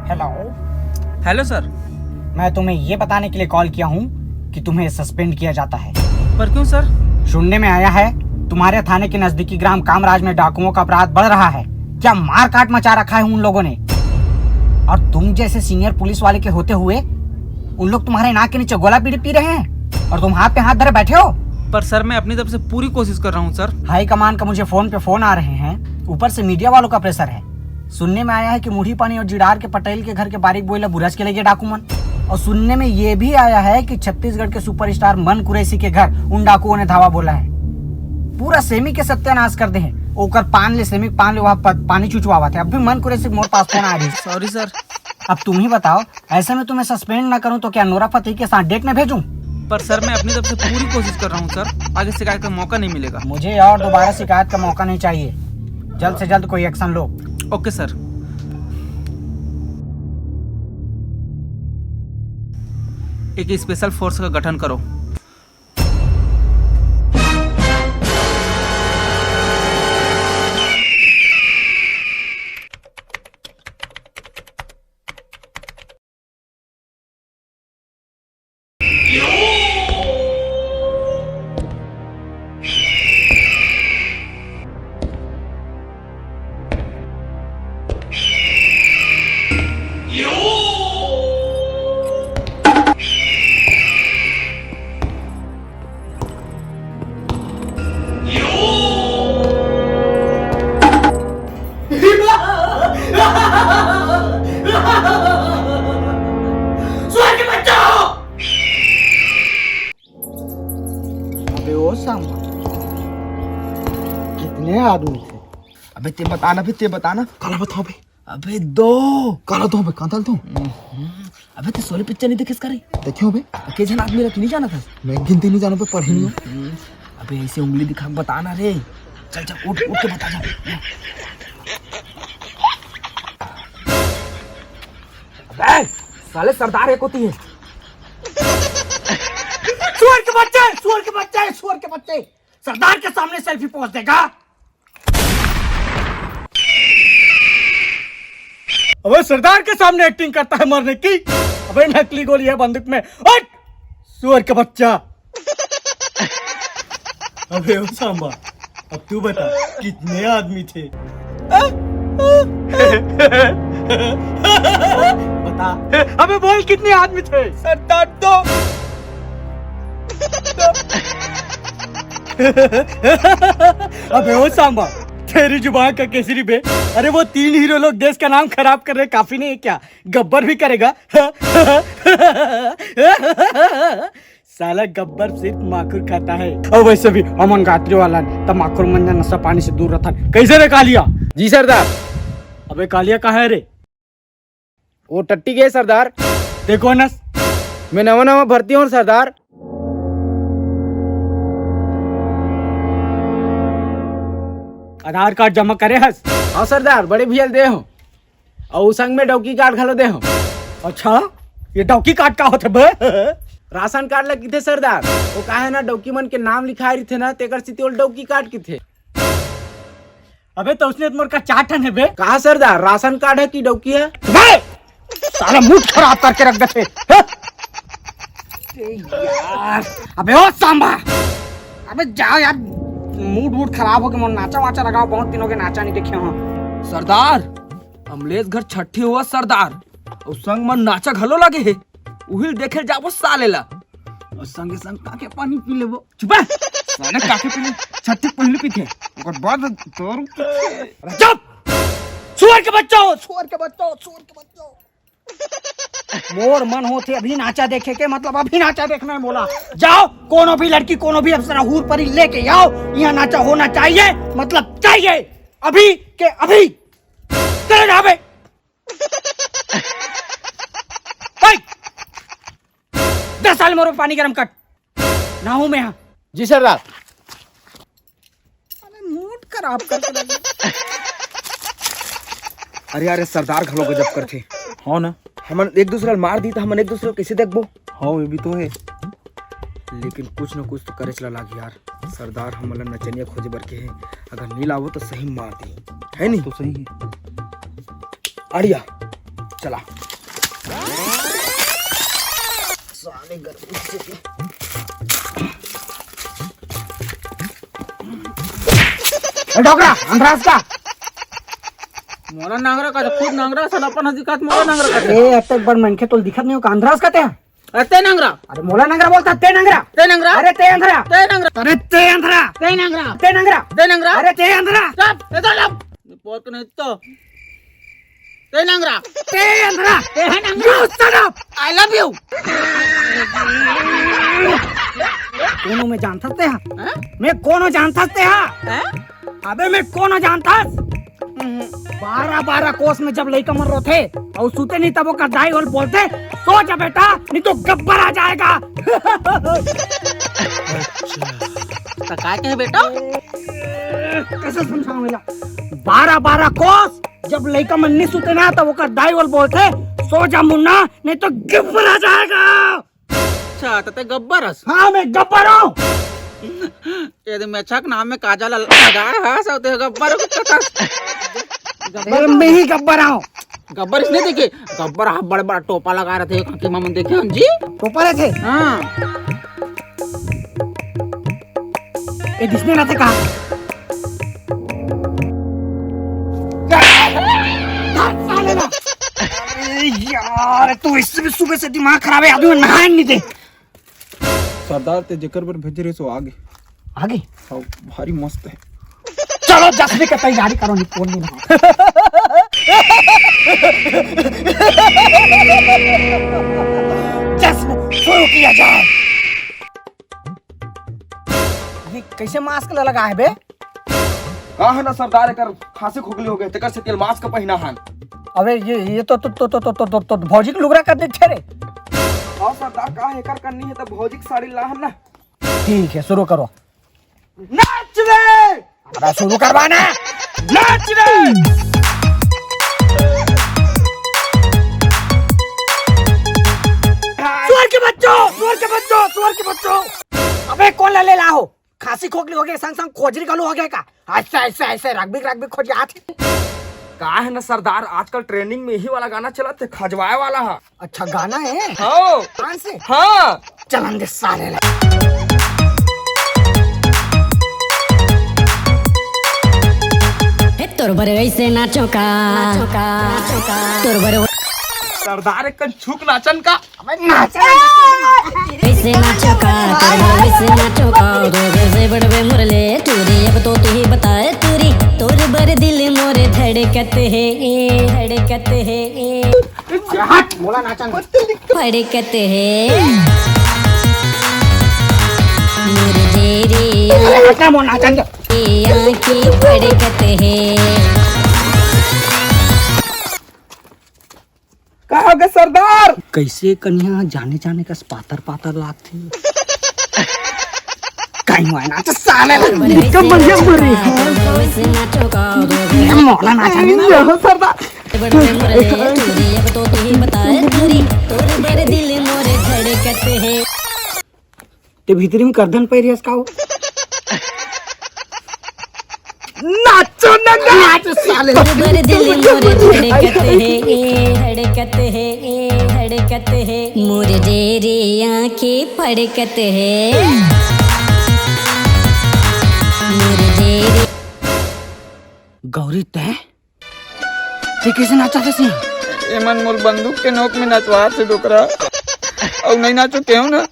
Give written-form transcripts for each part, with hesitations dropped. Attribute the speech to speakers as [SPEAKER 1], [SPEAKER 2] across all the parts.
[SPEAKER 1] Hello.
[SPEAKER 2] Hello sir.
[SPEAKER 1] मैं तुम्हें ये बताने के लिए कॉल किया हूँ कि तुम्हें सस्पेंड किया जाता है।
[SPEAKER 2] पर क्यों सर?
[SPEAKER 1] सुनने में आया है तुम्हारे थाने के नजदीकी ग्राम कामराज में डाकुओं का अपराध बढ़ रहा है। क्या मार काट मचा रखा है उन लोगों ने, और तुम जैसे सीनियर पुलिस वाले के होते हुए उन लोग तुम्हारे नाक के नीचे गोला पी रहे हैं और तुम हाथ पे हाथ धरे बैठे हो।
[SPEAKER 2] पर सर मैं अपनी तरफ से पूरी कोशिश कर रहा हूँ सर।
[SPEAKER 1] हाई कमान का मुझे फोन पे फोन आ रहे हैं, ऊपर से मीडिया वालों का प्रेशर है। सुनने में आया है कि मुढ़ी पानी और जिडार के पटेल के घर के बारीक बोइला बुरज के लेके डाकूमन, और सुनने में ये भी आया है कि छत्तीसगढ़ के सुपरस्टार मन कुरैसी के घर उन डाकुओं ने धावा बोला है। पूरा सेमी के सत्यानाश कर दे हैं। ओकर पान ले सेमी पान ले वहाँ पानी चुचवावा थे। अब भी मन कुरैसी मोर पास फोन आ रही।
[SPEAKER 2] Sorry sir.
[SPEAKER 1] अब तुम ही बताओ, ऐसे में तुम्हें सस्पेंड ना करूं तो क्या नोरा फतेही के साथ डेट में भेजूं?
[SPEAKER 2] पर सर मैं अपनी तरफ से पूरी कोशिश कर रहा हूँ सर, आगे शिकायत का मौका नहीं मिलेगा।
[SPEAKER 1] मुझे और दोबारा शिकायत का मौका नहीं चाहिए। जल्द से जल्द कोई एक्शन लो।
[SPEAKER 2] Okay sir. एक स्पेशल फोर्स का गठन करो।
[SPEAKER 1] कितने आदमी थे?
[SPEAKER 3] अबे ते बताना
[SPEAKER 1] काला बताओ बे।
[SPEAKER 3] अबे दो
[SPEAKER 1] काला दो बे, कहाँ दो?
[SPEAKER 3] अबे ते सोले पिक्चर नहीं देखिस करे
[SPEAKER 1] देखियो बे।
[SPEAKER 3] के जन आदमी रख नहीं जाना था।
[SPEAKER 1] मैं गिनती नहीं जानो पे पढ़ी नहीं हूँ।
[SPEAKER 3] अबे ऐसे उंगली दिखा के बताना रे। चल चल उठ के बता जा। अबे साले सरदार एक होती है।
[SPEAKER 1] सुअर के बच्चे, सुअर के बच्चे, सुअर के बच्चे, सरदार के सामने सेल्फी पोस्ट देगा। अबे सरदार के सामने एक्टिंग करता है मरने की। अबे नकली गोली है बंदूक में। हट सुअर का बच्चा। अबे ओ सांबा, अब तू बता कितने आदमी थे? बता। अबे बोल कितने आदमी थे? सरदार दो। अबे ओ सांबा, तेरी जुबान का केसरी बे। अरे वो 3 हीरो लोग देश का नाम खराब कर रहे काफी नहीं है क्या? गब्बर भी करेगा? साला गब्बर सिर्फ माखुर खाता है, और वैसे भी अमन गात्री वाला तब माखुर मंजा नशा पानी से दूर रहता। कैसे रे कालिया?
[SPEAKER 3] जी सरदार।
[SPEAKER 1] अबे कालिया कहाँ है रे?
[SPEAKER 3] वो टट्टी गए सरदार।
[SPEAKER 1] देखो नस,
[SPEAKER 3] मैं नवा भर्ती हूँ सरदार।
[SPEAKER 1] आधार कार्ड जमा करे हस?
[SPEAKER 3] हाँ सरदार, बड़े भैया दे हो और संग में डौकी कार्ड घलो दे हो।
[SPEAKER 1] अच्छा, ये डौकी कार्ड का होता बे?
[SPEAKER 3] राशन कार्ड लगी थे सरदार। वो काहे ना डौकी मन के नाम लिखाई रही थे ना, तेकर सिटी ओल डौकी कार्ड की थे।
[SPEAKER 1] अबे तो उसने मोर का 4 टन है बे।
[SPEAKER 3] कहा सरदार, राशन कार्ड है कि डौकी है?
[SPEAKER 1] साला मूड खराब करके रख देते। यार अबे ओ सांबा, अबे जाओ यार, मूड खराब हो गया। मोर नाचा वाचा लगाओ, बहुत दिनों के नाचा नहीं देखे हो।
[SPEAKER 3] सरदार अमलेश घर छठी हुआ सरदार, और संग मन नाचा घलो लगे है। उहिल देखे जाबो सालेला, और संगे संग काके पानी पी लेबो।
[SPEAKER 1] चुप है साले, काके पी ले? छठी पहले पीते ओकर बाद तोर चुप। सुअर के बच्चों, सुअर के बच्चों, सुअर के बच्चों। मोर मन होते अभी नाचा देखे के, मतलब अभी नाचा देखना है बोला। जाओ कोनो भी लड़की, कोनो भी अप्सरा हूर परी लेके आओ, यहाँ नाचा होना चाहिए, मतलब चाहिए अभी के अभी। चले जाओ बे। 10 साल मोर पानी गरम कर ना हूं मैं यहाँ।
[SPEAKER 3] जी सरदार।
[SPEAKER 1] अरे मूड खराब करके रख दिया।
[SPEAKER 3] अरे यार सरदार घलो गजब करथे। हाँ ना, हमन एक दूसरे मार दी तो हमन एक दूसरे कैसे देखबो? हाँ ये भी तो है, लेकिन कुछ न कुछ तो करे चला लाग यार। सरदार हमन नचनिया खोजे बर के है, अगर नहीं लावो तो सही मार दी है नहीं तो सही है। अड़िया चला। साले गर्मी से डोकरा अंधराज का
[SPEAKER 2] मोला नांगरा का खुद नांगरा साला अपन हजीकात मोला नांगरा का
[SPEAKER 3] ए अब तक बड़ मनखे तो दिखत नहीं हो का अंधराज का ते
[SPEAKER 2] ते नांगरा
[SPEAKER 3] अरे मोला नंगरा बोलता ते नंगरा
[SPEAKER 2] ते नांगरा
[SPEAKER 3] अरे ते अंधरा
[SPEAKER 2] ते नांगरा
[SPEAKER 3] अरे ते अंधरा
[SPEAKER 2] ते नांगरा
[SPEAKER 3] ते नंगरा
[SPEAKER 2] ते नांगरा
[SPEAKER 3] अरे ते अंधरा
[SPEAKER 2] चुप ते तो लब पोत नहीं तो ते नांगरा
[SPEAKER 3] ते अंधरा
[SPEAKER 2] ते है नांगरा
[SPEAKER 3] you shut up
[SPEAKER 2] I love you
[SPEAKER 3] कोनो में जानता ते मैं कोनो जानता ते अबे मैं कोनो जानता 12 कोस में जब लड़का मर रहे थे और सूते नहीं तब वो का दाई और बोलते सो जा बेटा नहीं तो गब्बर आ जाएगा।
[SPEAKER 2] तो काय कहे बेटा
[SPEAKER 3] कैसे समझाऊं मेरा 12 कोस जब लड़का मन नहीं सूते ना तब वो का दाई और बोलते सो जा मुन्ना नहीं तो गब्बर आ जाएगा।
[SPEAKER 2] अच्छा तो ते गब्बरस
[SPEAKER 3] हाँ मैं गब्बर हूँ।
[SPEAKER 2] यदि मैं छक नाम में काजल लगाया है सब ते गब्बर को कथा
[SPEAKER 3] मैं ही गब्बर हूँ।
[SPEAKER 2] गब्बर इसने देखे गब्बर हाथ बड़ा बड़ा टोपा लगा रहे थे काकी मामन देखे हम जी
[SPEAKER 3] तो परे थे
[SPEAKER 2] हाँ
[SPEAKER 3] ये दिखने ना थे कहा यार तू इससे भी सुबह से दिमाग खराब है आदमी नहाए नहीं दे।
[SPEAKER 1] सरदार ते जेकर पर भेज रहे सो आगे
[SPEAKER 3] आगे
[SPEAKER 1] हाँ, भारी मस्त है।
[SPEAKER 3] चलो जसने का तैयारी करो नहीं फोन नहीं जश्न शुरू किया जाए। ये कैसे मास्क लगा है बे?
[SPEAKER 1] कहा है ना सरदार कर खांसी खोखली हो गए तेकर से तेल मास्क पहना हन।
[SPEAKER 3] अबे ये तो भौजी के लुगरा कर दे थे रे।
[SPEAKER 1] और सरदार कहा है कर करनी है तो भौजी की साड़ी लाहन ना।
[SPEAKER 3] ठीक है शुरू करो।
[SPEAKER 1] नाच रे
[SPEAKER 3] अरे शुरू करवाना नाच रे। सुअर के बच्चों सुअर के बच्चों सुअर के बच्चों अबे कौन ले लाओ खांसी खोखली हो गई संग संग खोजरी गलू हो गया का ऐसे ऐसे ऐसे रगबी खोज आत
[SPEAKER 1] कहा है ना सरदार आजकल ट्रेंडिंग में यही वाला गाना चला थे खजवाए वाला है।
[SPEAKER 3] अच्छा गाना है
[SPEAKER 1] हाँ
[SPEAKER 3] कौन से
[SPEAKER 1] हाँ
[SPEAKER 3] चलन दे साले
[SPEAKER 4] तोर बर ऐसे नाचो का तोर बर
[SPEAKER 1] सरदार एक छुक नाचन का
[SPEAKER 4] ऐसे नाचो का तोर बर ऐसे नाचो का रोगे से बड़वे मुरले तूरी अब तो तू ही बताए तूरी तोर बर दिल मोरे धड़कत है
[SPEAKER 3] हट मोला नाचन
[SPEAKER 4] फड़कत है मुरझेरी
[SPEAKER 3] हटना मोला नाचन
[SPEAKER 4] आँखें फड़कत है।
[SPEAKER 1] कहा गए सरदार
[SPEAKER 3] कैसे कन्या जाने जाने का पातर लागती कहीं हुआ ना तो साले कब बढ़िया बोल रही है मोला नाचन सरदार
[SPEAKER 4] अब तो तू ही बताए तूरी तोर बर दिल मोरे धड़कत है।
[SPEAKER 3] ते भीतरी में करदन पैरियस का हो नाचो नंगा नाचो साले
[SPEAKER 4] तोर बर दिल मोरे धड़कत है मोरे डेरे आँखें फड़कत है मोरे डेरे।
[SPEAKER 3] गौरी तय ते कैसे नाचा थे सी
[SPEAKER 2] एमन मोर बंदूक के नोक में नचवा से डोकरा और नहीं नाचो क्यों ना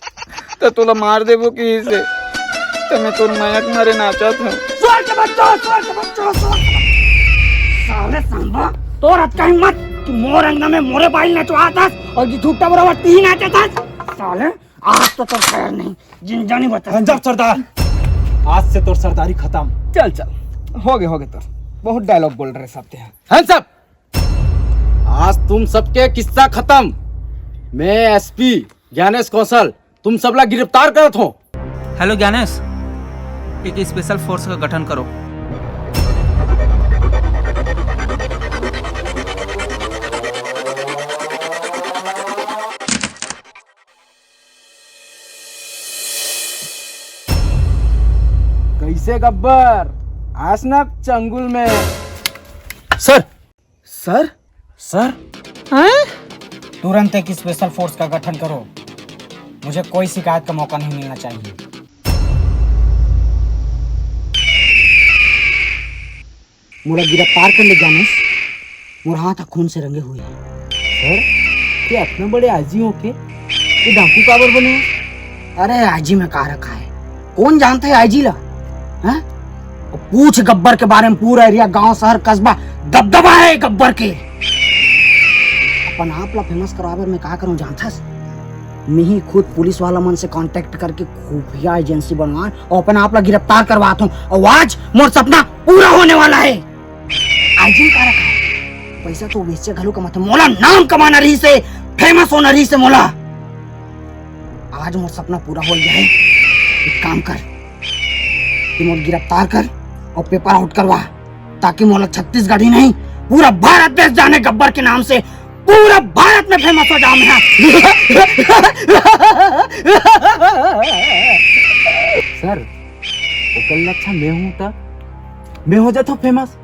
[SPEAKER 2] तो तोला मार देबो की से तो मैं तोर मायक मारे नाचत हूँ।
[SPEAKER 3] सुअर के बच्चों साले सांबा तोर अच्छा हिम्मत कि मोर अंगना में मोरे बाइल नचवाता और जी झूठा बराबर तीन नाचता साले आज तो खैर नहीं जिंदा नहीं बता
[SPEAKER 1] जब सरदार आज से तो सरदारी खत्म। चल चल हो गए तो बहुत डायलॉग बोल रहे सब थे
[SPEAKER 5] हैंड्स अप। आज तुम सबके किस्सा खत्म। मैं एसपी ज्ञानेश कौशल तुम सबला गिरफ्तार करत हो।
[SPEAKER 2] हेलो ज्ञानेश एक स्पेशल फोर्स का गठन करो।
[SPEAKER 5] कैसे गब्बर आसनक चंगुल में।
[SPEAKER 1] सर सर
[SPEAKER 5] सर
[SPEAKER 2] हैं?
[SPEAKER 1] तुरंत एक स्पेशल फोर्स का गठन करो। मुझे कोई शिकायत का मौका नहीं मिलना चाहिए।
[SPEAKER 6] मोरा गिरफ्तार कर ले गणेश। मोर हाथ खून से रंगे हुए हैं।
[SPEAKER 3] सर ये इतने बड़े आजी हो के ये डाकू काबर बने हैं?
[SPEAKER 6] अरे आईजी में कहा रखा है, कौन जानता है आईजी ला? हैं? और पूछ गब्बर के बारे में, पूरा एरिया, गांव, शहर, कस्बा दबदबा है गब्बर के। अपन आप ला फेमस करवावे में कहा करूं जानता है? मैं ही खुद पुलिस वाला मन से कांटेक्ट करके खुफिया एजेंसी बनवा और अपन आप ला गिरफ्तार करवाता हूं। और आज मोर सपना पूरा होने वाला है। आईजी का रखा है, पैसा तो वैसे घलो कमाते, मोला नाम कमाना रही से, फेमस होना रही से मोला। आज मोर सपना पूरा हो गया है। एक काम कर, तू मोर गिरफ्तार कर और पेपर आउट करवा, ताकि मोला छत्तीसगढ़ ही नहीं पूरा भारत देश जाने गब्बर के नाम से। पूरा भारत में फेमस हो जाऊं मैं।
[SPEAKER 3] सर वो कल अच्छा मैं हूँ मैं हो जाता फेमस।